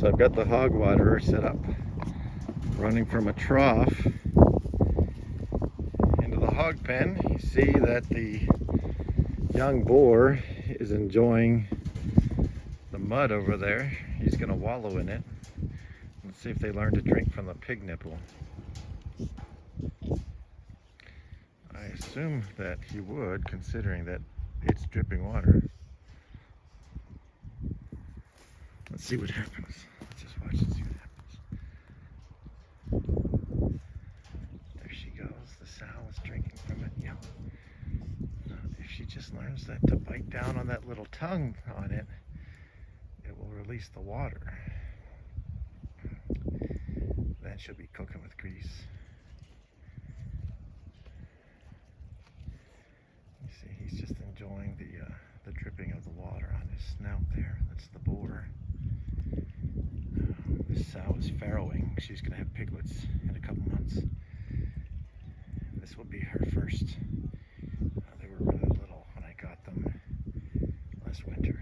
So I've got the hog waterer set up, running from a trough into the hog pen. You see that the young boar is enjoying the mud over there. He's going to wallow in it. Let's see if they learn to drink from the pig nipple. I assume that he would, considering that it's dripping water. Let's see what happens. Let's just watch and see what happens. There she goes. The sow is drinking from it. Yep. If she just learns that to bite down on that little tongue on it, it will release the water. Then she'll be cooking with grease. You see, he's just enjoying the dripping of the water on his snout there. That's the boar. This sow is farrowing. She's going to have piglets in a couple months. This will be her first. They were really little when I got them last winter.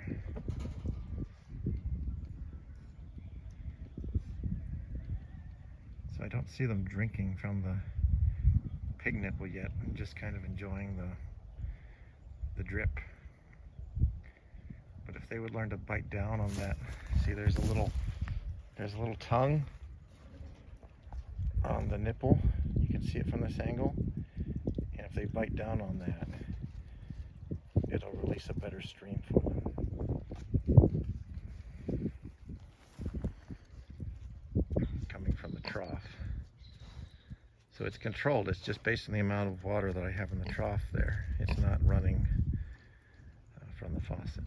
So I don't see them drinking from the pig nipple yet. I'm just kind of enjoying the drip. But if they would learn to bite down on that, see there's a little tongue on the nipple. You can see it from this angle. And if they bite down on that, it'll release a better stream for them. Coming from the trough. So it's controlled. It's just based on the amount of water that I have in the trough there. It's not running from the faucet.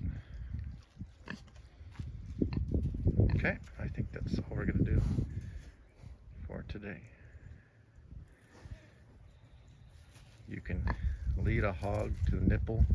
Okay, I think that's all we're going to do for today. You can lead a hog to the nipple